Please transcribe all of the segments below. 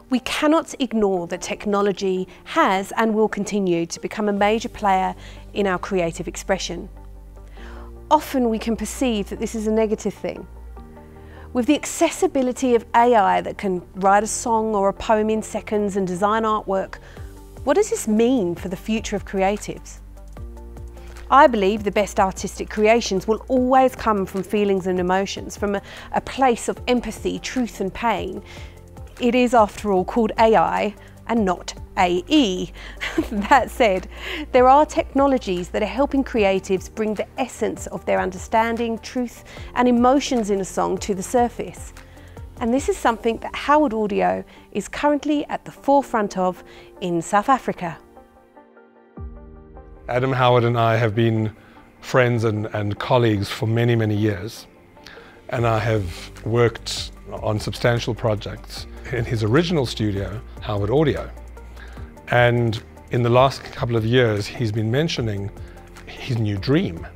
We cannot ignore that technology has and will continue to become a major player in our creative expression. Often we can perceive that this is a negative thing. With the accessibility of AI that can write a song or a poem in seconds and design artwork, what does this mean for the future of creatives? I believe the best artistic creations will always come from feelings and emotions, from a place of empathy, truth and pain. It is, after all, called AI and not AE. That said, there are technologies that are helping creatives bring the essence of their understanding, truth and emotions in a song to the surface. And this is something that Howard Audio is currently at the forefront of in South Africa. Adam, Howard and I have been friends and colleagues for many, many years. And I have worked on substantial projects in his original studio, Howard Audio. And in the last couple of years, he's been mentioning his new dream.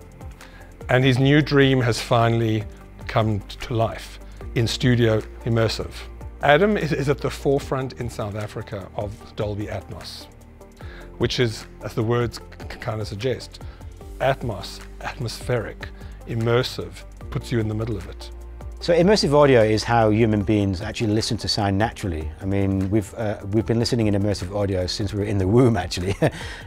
And his new dream has finally come to life in Studio Immersive. Adam is at the forefront in South Africa of Dolby Atmos, which is, as the words kind of suggest, Atmos, atmospheric, immersive, puts you in the middle of it. So immersive audio is how human beings actually listen to sound naturally. I mean, we've been listening in immersive audio since we were in the womb, actually.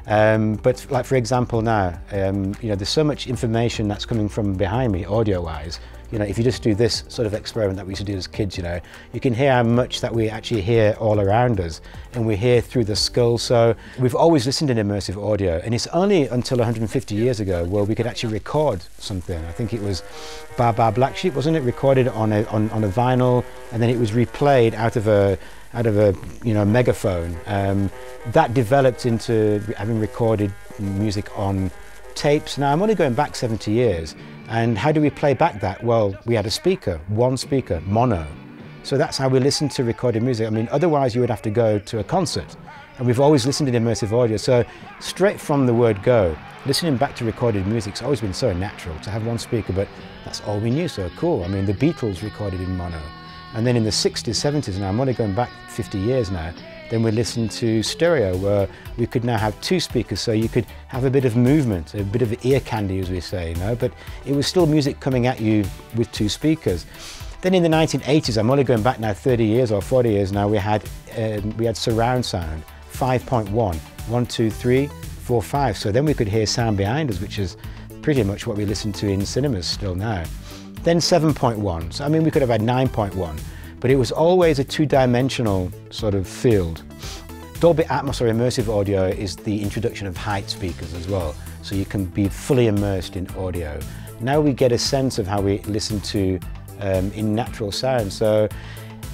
But like, for example, now, you know, there's so much information that's coming from behind me, audio-wise. You know, if you just do this sort of experiment that we used to do as kids, you know, you can hear how much that we actually hear all around us, and we hear through the skull. So we've always listened in immersive audio, and it's only until 150 years ago where we could actually record something. I think it was Bar Black Sheep, wasn't it? Recorded on a vinyl, and then it was replayed out of a you know, megaphone. That developed into having recorded music on tapes. Now I'm only going back 70 years. And how do we play back that? Well, we had a speaker, one speaker, mono. So that's how we listened to recorded music. I mean, otherwise you would have to go to a concert. And we've always listened in immersive audio. So straight from the word go, listening back to recorded music's always been so natural to have one speaker, but that's all we knew, so cool. I mean, the Beatles recorded in mono. And then in the 60s, 70s, now I'm only going back 50 years now, then we listened to stereo, where we could now have two speakers, so you could have a bit of movement, a bit of ear candy, as we say, you know, but it was still music coming at you with two speakers. Then in the 1980s, I'm only going back now 30 years or 40 years now, we had surround sound, 5.1, 1, 2, 3, 4, 5. So then we could hear sound behind us, which is pretty much what we listen to in cinemas still now. Then 7.1, so I mean we could have had 9.1, but it was always a two-dimensional sort of field. Dolby Atmos or immersive audio is the introduction of height speakers as well, so you can be fully immersed in audio. Now we get a sense of how we listen to in natural sound. So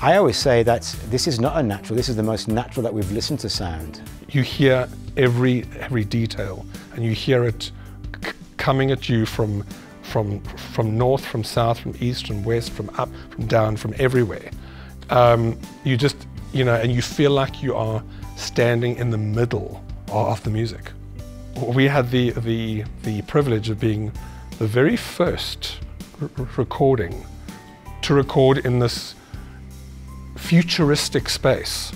I always say that this is not unnatural, this is the most natural that we've listened to sound. You hear every detail, and you hear it coming at you from north, from south, from east, from west, from up, from down, from everywhere. You just, you know, and you feel like you are standing in the middle of the music. We had the privilege of being the very first recording to record in this futuristic space.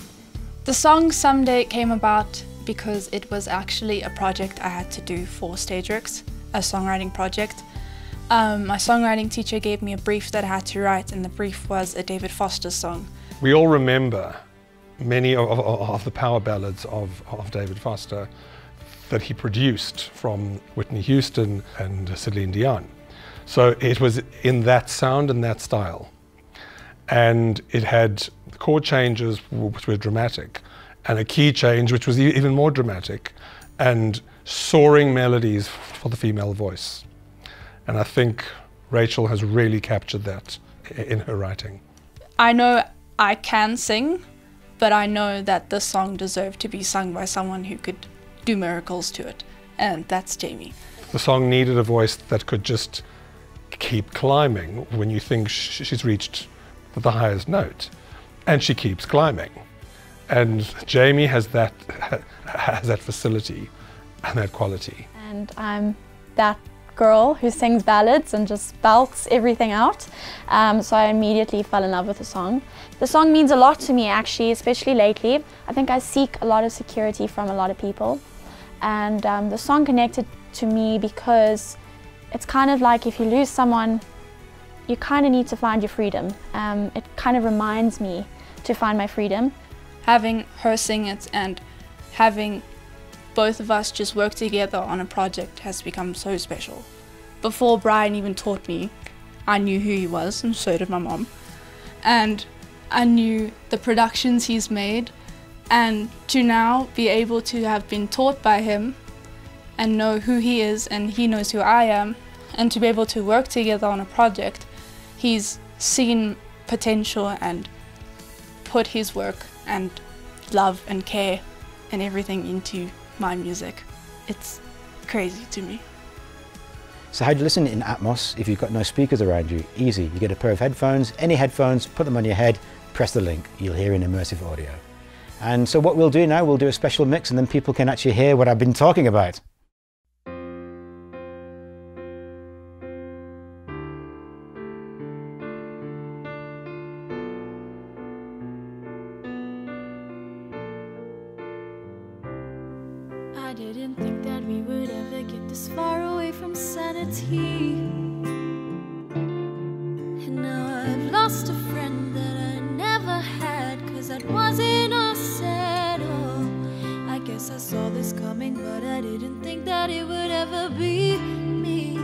The song Someday came about because it was actually a project I had to do for Stageworx, a songwriting project. My songwriting teacher gave me a brief that I had to write, and the brief was a David Foster song. We all remember many of the power ballads of David Foster that he produced from Whitney Houston and Celine Dion. So it was in that sound and that style. And it had chord changes which were dramatic, and a key change which was even more dramatic, and soaring melodies for the female voice. And I think Rachel has really captured that in her writing. I know I can sing, but I know that this song deserved to be sung by someone who could do miracles to it, and that's Jamie. The song needed a voice that could just keep climbing when you think she's reached the highest note, and she keeps climbing. And Jamie has that facility and that quality. And I'm that girl who sings ballads and just belts everything out. So I immediately fell in love with the song. The song means a lot to me actually, especially lately. I think I seek a lot of security from a lot of people. And the song connected to me because it's kind of like if you lose someone, you kind of need to find your freedom. It kind of reminds me to find my freedom. Having her sing it and having both of us just work together on a project has become so special. Before Bryan even taught me, I knew who he was, and so did my mom. And I knew the productions he's made, and to now be able to have been taught by him and know who he is and he knows who I am, and to be able to work together on a project, he's seen potential and put his work and love and care and everything into my music. It's crazy to me. So how do you listen in Atmos if you've got no speakers around you? Easy, you get a pair of headphones, any headphones, put them on your head, press the link, you'll hear in immersive audio. And so what we'll do now, we'll do a special mix and then people can actually hear what I've been talking about. I didn't think that we would ever get this far away from sanity. And now I've lost a friend that I never had, 'cause that wasn't us at all. I guess I saw this coming, but I didn't think that it would ever be me.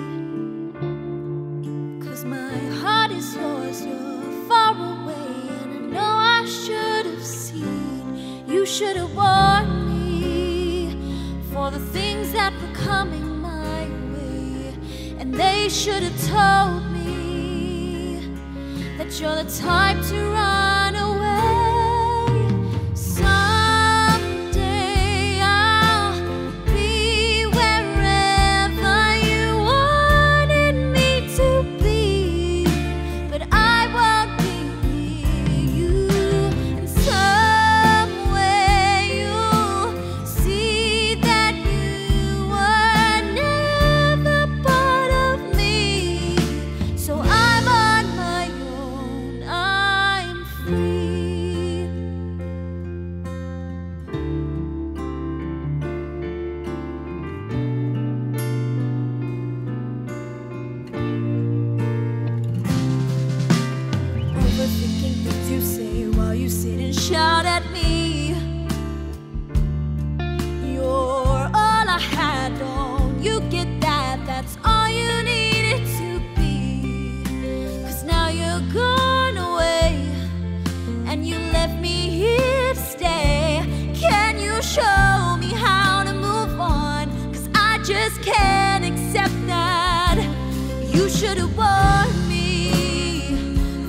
'Cause my heart is yours, you're far away, and I know I should have seen. You should have warned me for the things that were coming my way, and they should have told me that you're the type to run away. Someday I'll be wherever you wanted me to be, but I won't be near you. And somewhere you'll see that you were never part of me. So I'm on my own, I'm free. Overthinking things you say while you sit and shout at me. You're all I had, don't you get that? That's all you needed to be. 'Cause now you're gone away, and you left me here to stay. Can you show me how to move on? 'Cause I just can't accept that. You should have warned me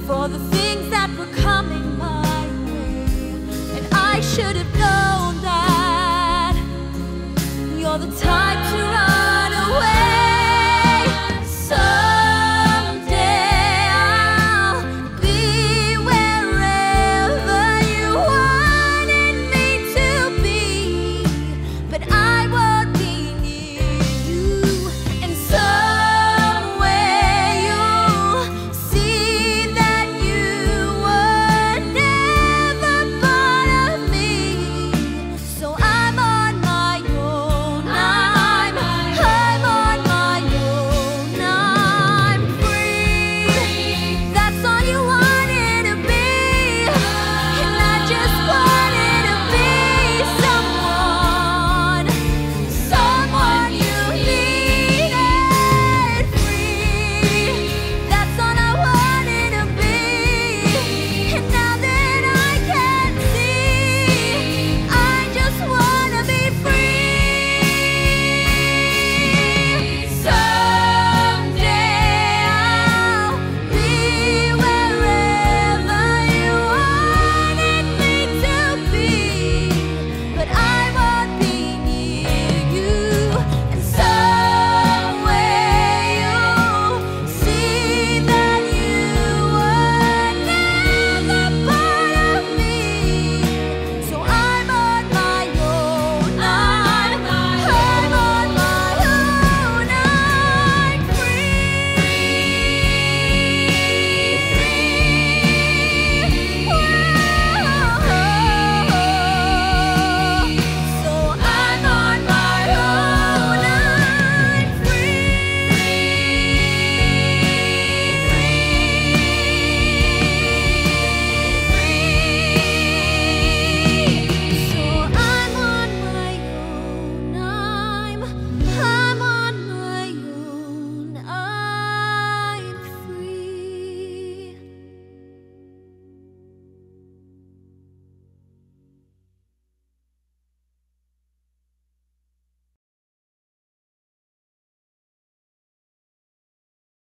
for the things that were coming my way, and I should have known that you're the type to